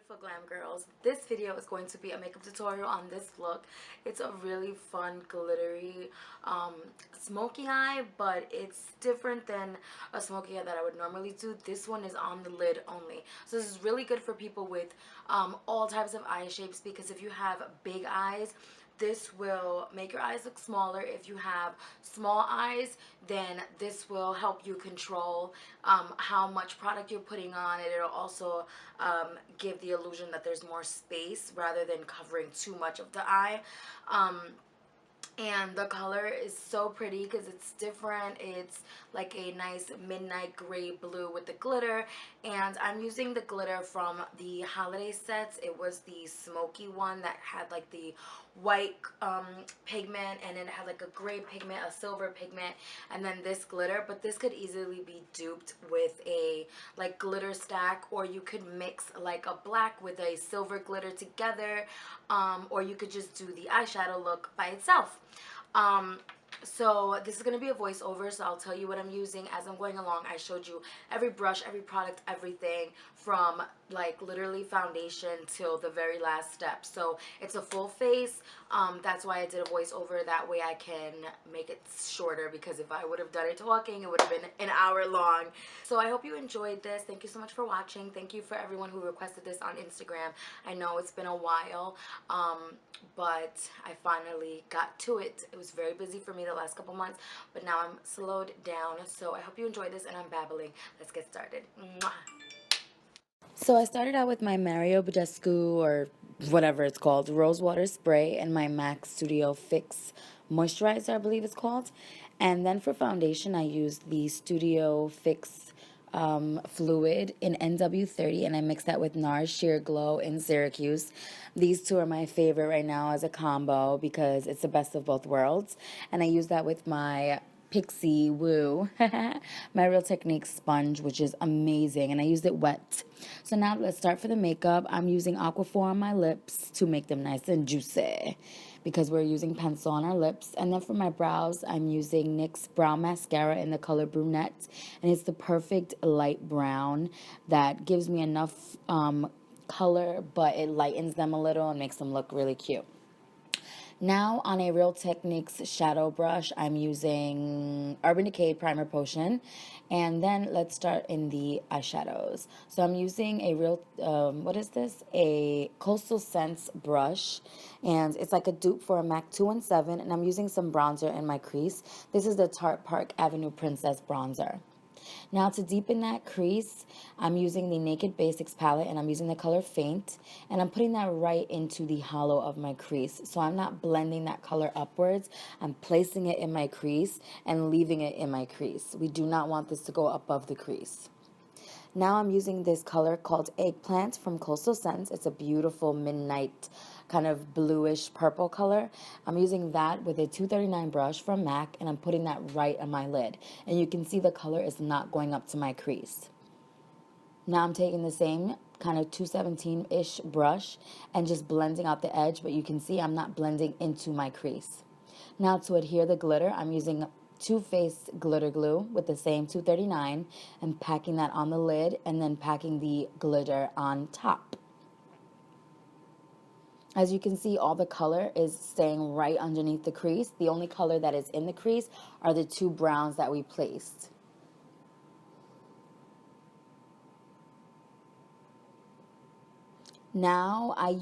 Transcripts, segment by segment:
beautiful glam girls. This video is going to be a makeup tutorial on this look. It's a really fun glittery smoky eye, but it's different than a smoky eye that I would normally do. This one is on the lid only, so this is really good for people with all types of eye shapes, because if you have big eyes, this will make your eyes look smaller. If you have small eyes, then this will help you control how much product you're putting on it. It'll also give the illusion that there's more space rather than covering too much of the eye. And the color is so pretty because it's different. It's like a nice midnight gray blue with the glitter, and I'm using the glitter from the holiday sets. It was the smoky one that had like the white pigment, and then it had like a gray pigment, a silver pigment, and then this glitter. But this could easily be duped with a like glitter stack, or you could mix like a black with a silver glitter together, or you could just do the eyeshadow look by itself. So this is going to be a voiceover, so I'll tell you what I'm using as I'm going along. I showed you every brush, every product, everything from like literally foundation till the very last step. So it's a full face. That's why I did a voiceover. That way I can make it shorter, because if I would have done it talking, it would have been an hour long. So I hope you enjoyed this. Thank you so much for watching. Thank you for everyone who requested this on Instagram. I know it's been a while, but I finally got to it. It was very busy for me the last couple months, but now I'm slowed down. So I hope you enjoyed this, and I'm babbling. Let's get started. Mwah. So I started out with my Mario Badescu, or whatever it's called, rose water spray, and my MAC Studio Fix moisturizer, I believe it's called. And then for foundation, I used the Studio Fix fluid in NW30, and I mixed that with NARS Sheer Glow in Syracuse. These two are my favorite right now as a combo because it's the best of both worlds. And I use that with my Pixie Woo, my Real Techniques sponge, which is amazing, and I used it wet. So now let's start for the makeup. I'm using Aquaphor on my lips to make them nice and juicy, because we're using pencil on our lips. And then for my brows, I'm using NYX Brow Mascara in the color Brunette, and it's the perfect light brown that gives me enough color, but it lightens them a little and makes them look really cute. Now on a Real Techniques shadow brush, I'm using Urban Decay Primer Potion. And then let's start in the eyeshadows. So I'm using a real, what is this? A Coastal Scents brush. And it's like a dupe for a MAC 217. And I'm using some bronzer in my crease. This is the Tarte Park Avenue Princess Bronzer. Now to deepen that crease, I'm using the Naked Basics palette, and I'm using the color Faint, and I'm putting that right into the hollow of my crease. So I'm not blending that color upwards, I'm placing it in my crease and leaving it in my crease. We do not want this to go above the crease. Now I'm using this color called Eggplant from Coastal Scents. It's a beautiful midnight kind of bluish purple color. I'm using that with a 239 brush from MAC, and I'm putting that right on my lid. And you can see the color is not going up to my crease. Now I'm taking the same kind of 217-ish brush and just blending out the edge, but you can see I'm not blending into my crease. Now to adhere the glitter, I'm using Too Faced glitter glue with the same 239 and packing that on the lid, and then packing the glitter on top. As you can see, all the color is staying right underneath the crease. The only color that is in the crease are the two browns that we placed. Now I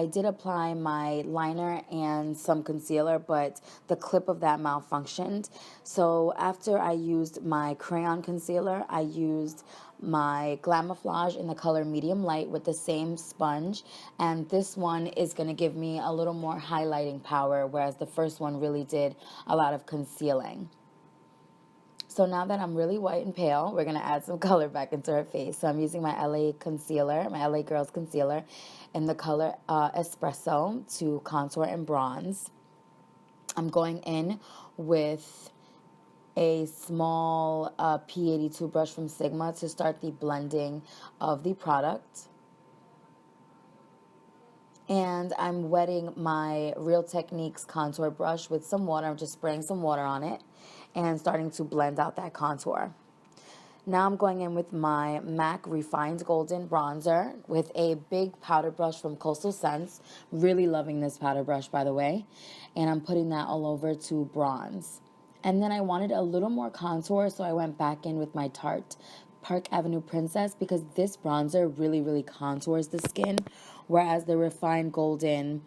did apply my liner and some concealer, but the clip of that malfunctioned. So after I used my crayon concealer, I used my Glamouflage in the color Medium Light with the same sponge, and this one is going to give me a little more highlighting power, whereas the first one really did a lot of concealing. So now that I'm really white and pale, we're going to add some color back into her face. So I'm using my LA concealer, my LA Girls concealer in the color Espresso to contour and bronze. I'm going in with a small P82 brush from Sigma to start the blending of the product. And I'm wetting my Real Techniques contour brush with some water. I'm just spraying some water on it and starting to blend out that contour. Now I'm going in with my MAC Refined Golden Bronzer with a big powder brush from Coastal Scents. Really loving this powder brush, by the way. And I'm putting that all over to bronze. And then I wanted a little more contour, so I went back in with my Tarte Park Avenue Princess because this bronzer really, really contours the skin, whereas the Refined Golden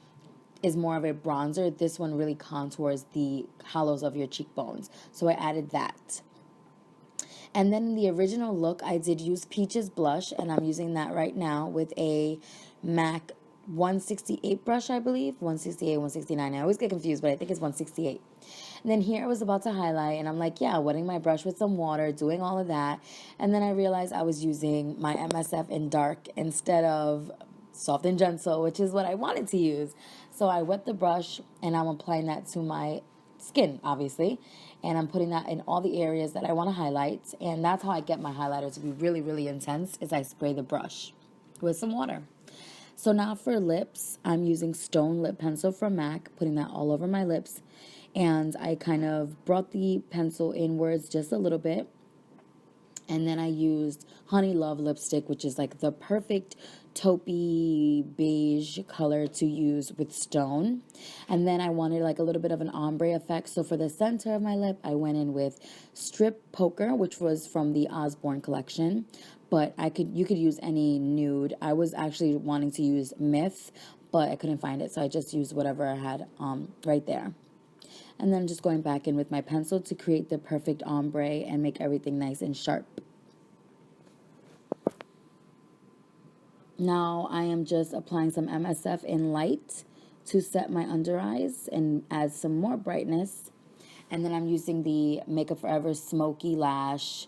is more of a bronzer. This one really contours the hollows of your cheekbones. So I added that. And then in the original look, I did use Peaches Blush, and I'm using that right now with a MAC 168 brush, I believe. 168, 169. I always get confused, but I think it's 168. And then here I was about to highlight, and I'm like, yeah, wetting my brush with some water, doing all of that. And then I realized I was using my MSF in dark instead of soft and gentle, which is what I wanted to use. So I wet the brush, and I'm applying that to my skin, obviously, and I'm putting that in all the areas that I want to highlight. And that's how I get my highlighter to be really, really intense, is I spray the brush with some water. So now for lips, I'm using Stone Lip Pencil from MAC, putting that all over my lips, and I kind of brought the pencil inwards just a little bit. And then I used Honey Love lipstick, which is like the perfect taupey beige color to use with Stone. And then I wanted like a little bit of an ombre effect. So for the center of my lip, I went in with Strip Poker, which was from the Osborne collection. But you could use any nude. I was actually wanting to use Myth, but I couldn't find it. So I just used whatever I had right there. And then just going back in with my pencil to create the perfect ombre and make everything nice and sharp. Now I am just applying some MSF in light to set my under eyes and add some more brightness. And then I'm using the Makeup Forever Smokey Lash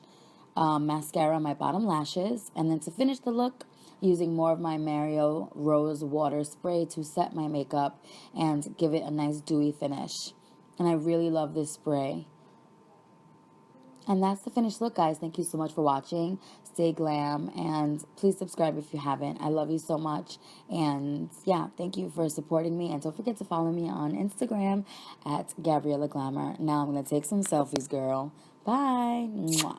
mascara on my bottom lashes. And then to finish the look, using more of my Mario Rose Water Spray to set my makeup and give it a nice dewy finish. And I really love this spray. And that's the finished look, guys. Thank you so much for watching. Stay glam, and please subscribe if you haven't. I love you so much. And yeah, thank you for supporting me. And don't forget to follow me on Instagram at Gabriella Glamour. Now I'm going to take some selfies, girl. Bye. Mwah.